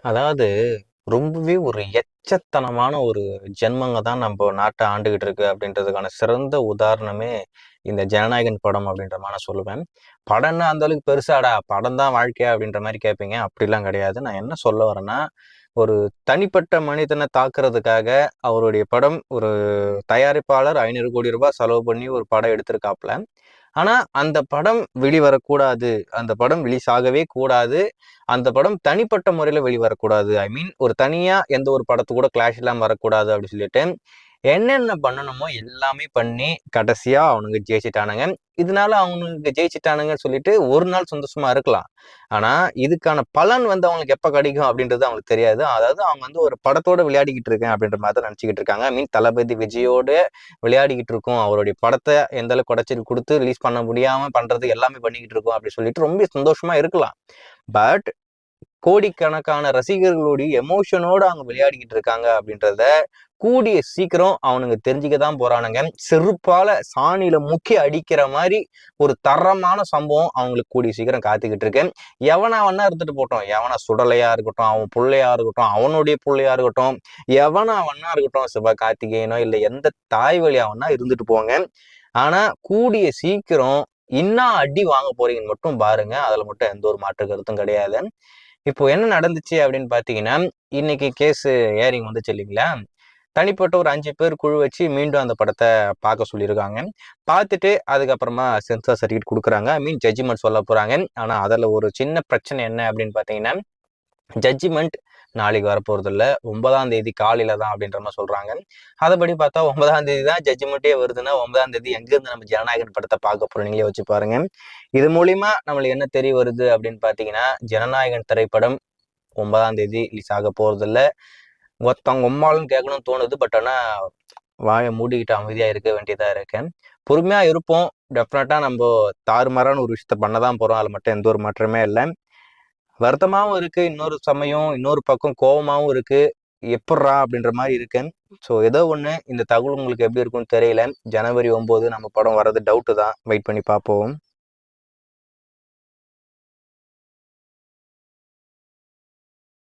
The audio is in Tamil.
அதாவது ரொம்பவே ஒரு எச்சத்தனமான ஒரு ஜென்மங்க தான் நம்ம நாட்டை ஆண்டுகிட்டு இருக்கு அப்படின்றதுக்கான சிறந்த உதாரணமே இந்த ஜனநாயகன் படம் அப்படின்ற மாதிரி நான் சொல்லுவேன். படம்னா அந்த அளவுக்கு பெருசாடா, படம் தான் வாழ்க்கையா அப்படின்ற மாதிரி கேட்பீங்க. அப்படிலாம் கிடையாது. நான் என்ன சொல்ல வரேன்னா, ஒரு தனிப்பட்ட மனிதனை தாக்குறதுக்காக அவருடைய படம் ஒரு தயாரிப்பாளர் 500 கோடி ரூபாய் செலவு பண்ணி ஒரு படம் எடுத்திருக்காப்ல. ஆனா அந்த படம் வெளிவரக்கூடாது, அந்த படம் ரிலீஸ் ஆகவே கூடாது, அந்த படம் தனிப்பட்ட முறையில வெளிவரக்கூடாது, ஐ மீன் ஒரு தனியா எந்த ஒரு படத்து கூட கிளாஷ் இல்லாம வரக்கூடாது அப்படி சொல்லிட்டு என்னென்ன பண்ணணுமோ எல்லாமே பண்ணி கடைசியா அவனுங்க ஜெயிச்சிட்டானுங்க. இதனால அவனுங்க ஜெயிச்சிட்டானுங்கன்னு சொல்லிட்டு ஒரு நாள் சந்தோஷமா இருக்கலாம். ஆனா இதுக்கான பலன் அவங்களுக்கு எப்ப கிடைக்கும் அப்படின்றது அவங்களுக்கு தெரியாது. அதாவது அவங்க ஒரு படத்தோட விளையாடிக்கிட்டு இருக்கேன் அப்படின்ற மாதிரி தான் நினைச்சுக்கிட்டு இருக்காங்க. ஐ மீன் தளபதி விஜயோட விளையாடிக்கிட்டு இருக்கோம், அவருடைய படத்தை எந்த அளவுக்கு குடைச்சல் கொடுத்து ரிலீஸ் பண்ண முடியாம பண்றது எல்லாமே பண்ணிக்கிட்டு இருக்கோம் அப்படின்னு சொல்லிட்டு ரொம்ப சந்தோஷமா இருக்கலாம். பட் கோடிக்கணக்கான ரசிகர்களுடைய எமோஷனோட அவங்க விளையாடிக்கிட்டு இருக்காங்க அப்படின்றத கூடிய சீக்கிரம் அவனுங்க தெரிஞ்சுக்கதான் போறானுங்க. செருப்பால சாணியில முக்கி அடிக்கிற மாதிரி ஒரு தரமான சம்பவம் அவங்களுக்கு கூடிய சீக்கிரம் காத்துக்கிட்டு இருக்கு. எவனா வேணா இருந்துட்டு போட்டோம், எவனா சுடலையா இருக்கட்டும், அவன் பிள்ளையா இருக்கட்டும், அவனுடைய பிள்ளையா இருக்கட்டும், எவனா வேணா இருக்கட்டும், சிவகார்த்திகேயனோ இல்ல எந்த தாய் வழியா வேணா இருந்துட்டு போங்க. ஆனா கூடிய சீக்கிரம் இன்னும் அடி வாங்க போறீங்கன்னு மட்டும் பாருங்க. அதுல மட்டும் எந்த ஒரு மாற்று கருத்தும் கிடையாது. இப்போ என்ன நடந்துச்சு அப்படின்னு பாத்தீங்கன்னா, இன்னைக்கு கேஸ் ஏரிங் வந்துச்சு இல்லைங்களா? தனிப்பட்ட ஒரு 5 பேர் குழு வச்சு மீண்டும் அந்த படத்தை பார்க்க சொல்லியிருக்காங்க. பார்த்துட்டு அதுக்கப்புறமா சென்சார் சர்டிஃபிகேட் கொடுக்குறாங்க, ஐ மீன் ஜட்ஜ்மெண்ட் சொல்ல போறாங்க. ஆனா அதுல ஒரு சின்ன பிரச்சனை என்ன அப்படின்னு பாத்தீங்கன்னா, ஜட்ஜ்மெண்ட் நாளைக்கு வரப்போறது இல்லை, 9ஆம் தேதி காலையில தான் அப்படின்ற மாதிரி சொல்றாங்க. அதைப்படி பார்த்தா 9ஆம் தேதி தான் ஜட்ஜ்மெண்ட்டே வருதுன்னா 9ஆம் தேதி எங்கிருந்து நம்ம ஜனநாயகன் படத்தை பார்க்க போறோம் நீங்களே வச்சு பாருங்க. இது மூலியமா நம்மளுக்கு என்ன தெரிய வருது அப்படின்னு பாத்தீங்கன்னா, ஜனநாயகன் திரைப்படம் 9ஆம் தேதி ரிலீஸ் ஆக போறது இல்லை. ஒருத்தவங்க உம்மாலும் கேட்கணும்னு தோணுது. பட் ஆனா வாயை மூடிக்கிட்டு அமைதியா இருக்க வேண்டியதா இருக்கேன். பொறுமையா இருப்போம். டெஃபினட்டா நம்ம தாறுமாறான ஒரு விஷயத்த பண்ணதான் போறோம். அதுல மட்டும் எந்த ஒரு மாற்றமே இல்லை. வருத்தமாவும் இருக்கு, இன்னொரு சமயம் இன்னொரு பக்கம் கோபமாவும் இருக்கு. எப்பட்றா அப்படின்ற மாதிரி இருக்கு. ஸோ ஏதோ ஒண்ணு, இந்த தகவல் உங்களுக்கு எப்படி இருக்கும்னு தெரியல. ஜனவரி 9 நம்ம படம் வர்றது டவுட்டு தான். வெயிட் பண்ணி பார்ப்போம்.